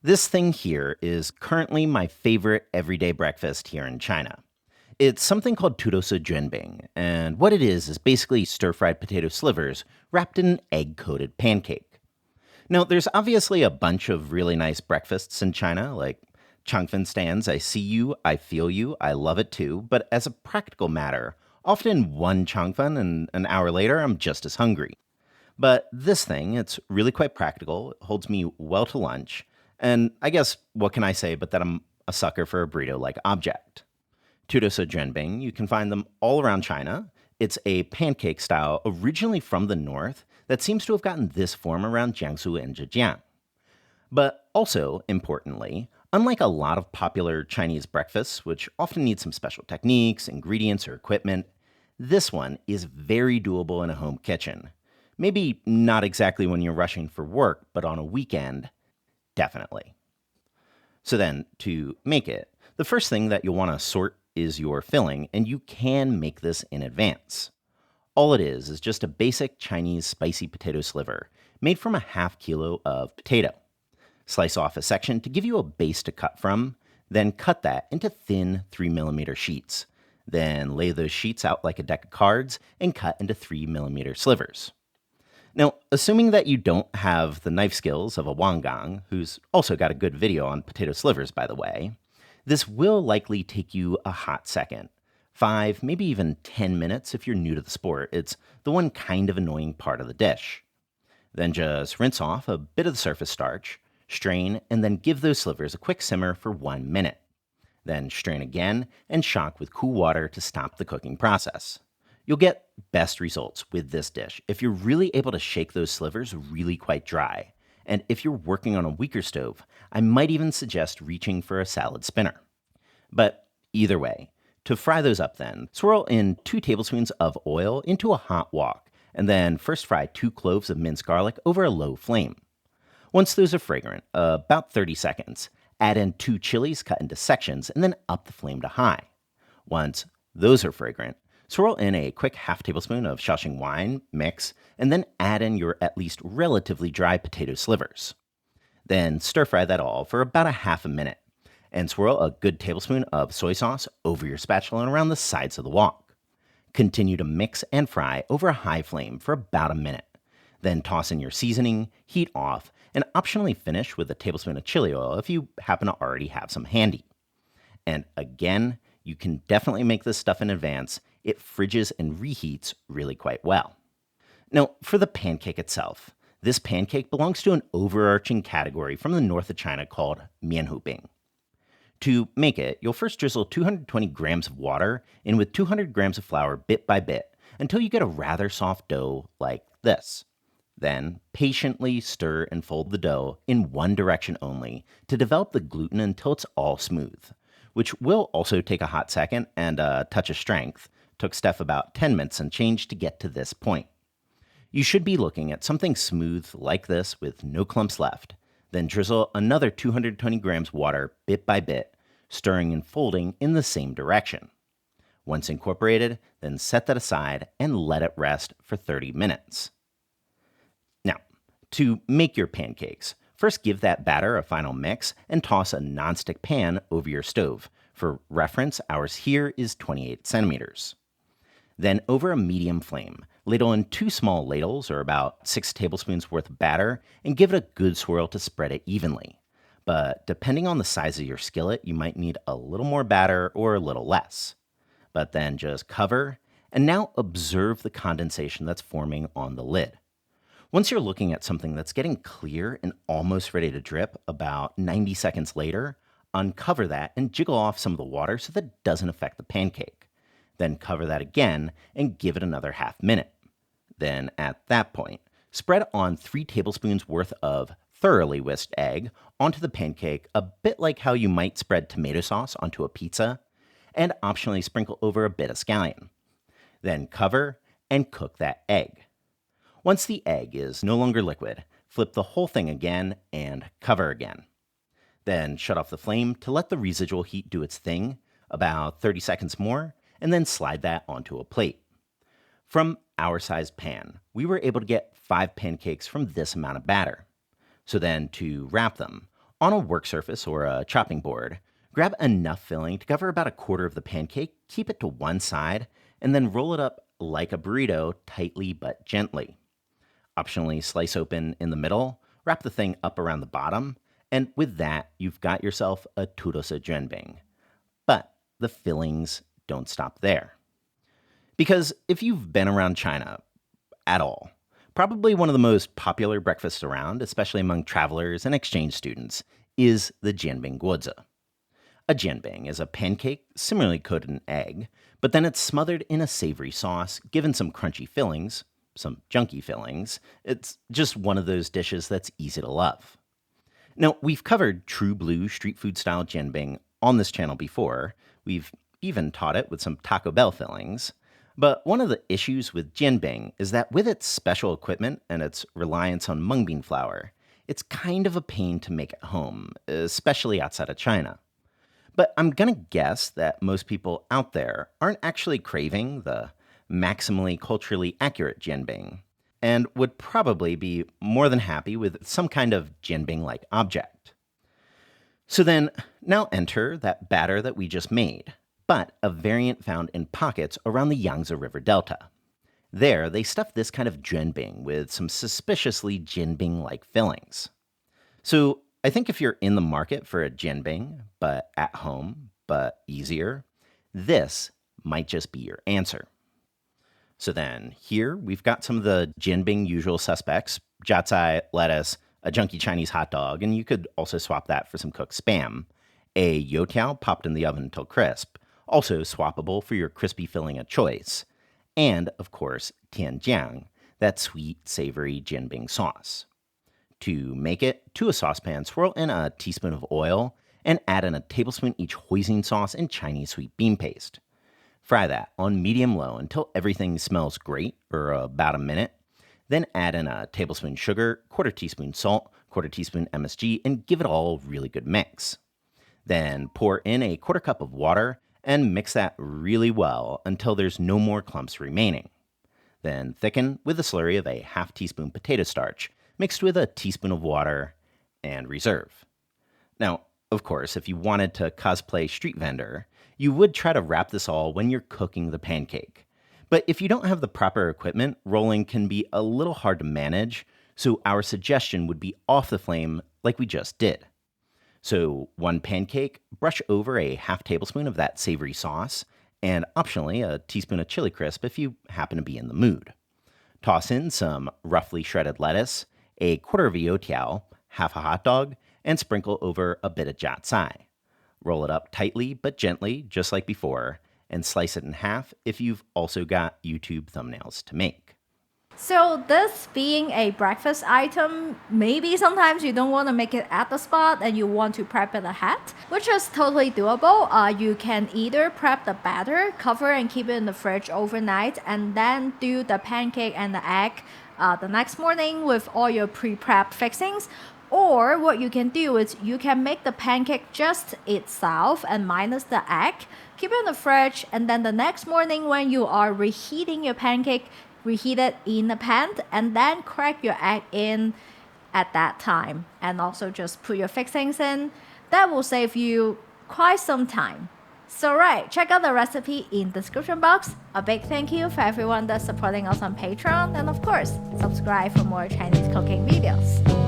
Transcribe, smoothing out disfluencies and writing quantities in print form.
This thing here is currently my favorite everyday breakfast here in China. It's something called土豆丝卷饼, and what it is basically stir-fried potato slivers wrapped in an egg-coated pancake. Now, there's obviously a bunch of really nice breakfasts in China, like Changfen stands, I see you, I feel you, I love it too, but as a practical matter, often one Changfen and an hour later I'm just as hungry. But this thing, it's really quite practical, it holds me well to lunch, and I guess what can I say but that I'm a sucker for a burrito-like object. Tudose Jianbing, you can find them all around China. It's a pancake style originally from the north that seems to have gotten this form around Jiangsu and Zhejiang. But also, importantly, unlike a lot of popular Chinese breakfasts, which often need some special techniques, ingredients, or equipment, this one is very doable in a home kitchen. Maybe not exactly when you're rushing for work, but on a weekend, definitely. So then, to make it, the first thing that you'll want to sort is your filling, and you can make this in advance. All it is just a basic Chinese spicy potato sliver made from a half kilo of potato. Slice off a section to give you a base to cut from, then cut that into thin 3mm sheets. Then lay those sheets out like a deck of cards and cut into 3mm slivers. Now, assuming that you don't have the knife skills of a Wangang, who's also got a good video on potato slivers, by the way, this will likely take you a hot second. 5, maybe even 10 minutes if you're new to the sport. It's the one kind of annoying part of the dish. Then just rinse off a bit of the surface starch, strain, and then give those slivers a quick simmer for 1 minute. Then strain again and shock with cool water to stop the cooking process. You'll get best results with this dish if you're really able to shake those slivers really quite dry. And if you're working on a weaker stove, I might even suggest reaching for a salad spinner. But either way, to fry those up then, swirl in 2 tablespoons of oil into a hot wok, and then first fry 2 cloves of minced garlic over a low flame. Once those are fragrant, about 30 seconds, add in 2 chilies cut into sections and then up the flame to high. Once those are fragrant, swirl in a quick half tablespoon of Shaoxing wine, mix, and then add in your at least relatively dry potato slivers. Then stir fry that all for about a half a minute, and swirl a good tablespoon of soy sauce over your spatula and around the sides of the wok. Continue to mix and fry over a high flame for about a minute. Then toss in your seasoning, heat off, and optionally finish with a tablespoon of chili oil if you happen to already have some handy. And again, you can definitely make this stuff in advance. It fridges and reheats really quite well. Now, for the pancake itself, this pancake belongs to an overarching category from the north of China called mianhubing. To make it, you'll first drizzle 220 grams of water in with 200 grams of flour bit by bit until you get a rather soft dough like this. Then, patiently stir and fold the dough in one direction only to develop the gluten until it's all smooth, which will also take a hot second and a touch of strength. Took Steph about 10 minutes and change to get to this point. You should be looking at something smooth like this with no clumps left. Then drizzle another 220 grams water bit by bit, stirring and folding in the same direction. Once incorporated, then set that aside and let it rest for 30 minutes. Now, to make your pancakes, first give that batter a final mix and toss a nonstick pan over your stove. For reference, ours here is 28 centimeters. Then over a medium flame, ladle in 2 small ladles or about 6 tablespoons worth of batter and give it a good swirl to spread it evenly. But depending on the size of your skillet, you might need a little more batter or a little less. But then just cover and now observe the condensation that's forming on the lid. Once you're looking at something that's getting clear and almost ready to drip about 90 seconds later, uncover that and jiggle off some of the water so that it doesn't affect the pancake. Then cover that again and give it another half minute. Then at that point, spread on 3 tablespoons worth of thoroughly whisked egg onto the pancake, a bit like how you might spread tomato sauce onto a pizza, and optionally sprinkle over a bit of scallion. Then cover and cook that egg. Once the egg is no longer liquid, flip the whole thing again and cover again. Then shut off the flame to let the residual heat do its thing, about 30 seconds more, and then slide that onto a plate. From our sized pan, we were able to get 5 pancakes from this amount of batter. So then to wrap them, On a work surface or a chopping board, grab enough filling to cover about a quarter of the pancake, keep it to one side, and then roll it up like a burrito tightly but gently. Optionally, slice open in the middle, wrap the thing up around the bottom, and with that, you've got yourself a 土豆丝 jianbing. But the fillings don't stop there. Because if you've been around China at all, probably one of the most popular breakfasts around, especially among travelers and exchange students, is the jianbing. A jianbing is a pancake similarly coated in egg, but then it's smothered in a savory sauce, given some crunchy fillings, some junky fillings. It's just one of those dishes that's easy to love. Now, we've covered true blue street food style jianbing on this channel before. We've even taught it with some Taco Bell fillings. But one of the issues with jianbing is that with its special equipment and its reliance on mung bean flour, it's kind of a pain to make at home, especially outside of China. But I'm gonna guess that most people out there aren't actually craving the maximally culturally accurate jianbing, and would probably be more than happy with some kind of jianbing-like object. So then, now enter that batter that we just made, but a variant found in pockets around the Yangtze River Delta. There, they stuff this kind of jianbing with some suspiciously jianbing-like fillings. So I think if you're in the market for a jianbing, but at home, but easier, this might just be your answer. So then, here we've got some of the jianbing usual suspects: jiacai, lettuce, a junky Chinese hot dog, and you could also swap that for some cooked spam, a youtiao popped in the oven until crisp, also swappable for your crispy filling of choice, and, of course, tianjiang, that sweet, savory jianbing sauce. To make it, to a saucepan, swirl in a teaspoon of oil and add in a tablespoon each hoisin sauce and Chinese sweet bean paste. Fry that on medium-low until everything smells great, or about a minute. Then add in a tablespoon sugar, quarter teaspoon salt, quarter teaspoon MSG, and give it all a really good mix. Then pour in a quarter cup of water and mix that really well until there's no more clumps remaining. Then thicken with a slurry of a half teaspoon potato starch, mixed with a teaspoon of water, and reserve. Now, of course, if you wanted to cosplay street vendor, you would try to wrap this all when you're cooking the pancake. But if you don't have the proper equipment, rolling can be a little hard to manage, so our suggestion would be off the flame like we just did. So one pancake, brush over a half tablespoon of that savory sauce, and optionally a teaspoon of chili crisp if you happen to be in the mood. Toss in some roughly shredded lettuce, a quarter of a youtiao, half a hot dog, and sprinkle over a bit of jiacai. Roll it up tightly but gently, just like before, and slice it in half if you've also got YouTube thumbnails to make. So this being a breakfast item, maybe sometimes you don't want to make it at the spot and you want to prep it ahead, which is totally doable. You can either prep the batter, cover and keep it in the fridge overnight, and then do the pancake and the egg the next morning with all your pre-prepped fixings. Or what you can do is you can make the pancake just itself and minus the egg, keep it in the fridge, and then the next morning when you are reheating your pancake, reheat it in the pan and then crack your egg in at that time. And also just put your fixings in. That will save you quite some time. So right, check out the recipe in the description box. A big thank you for everyone that's supporting us on Patreon. And of course, subscribe for more Chinese cooking videos.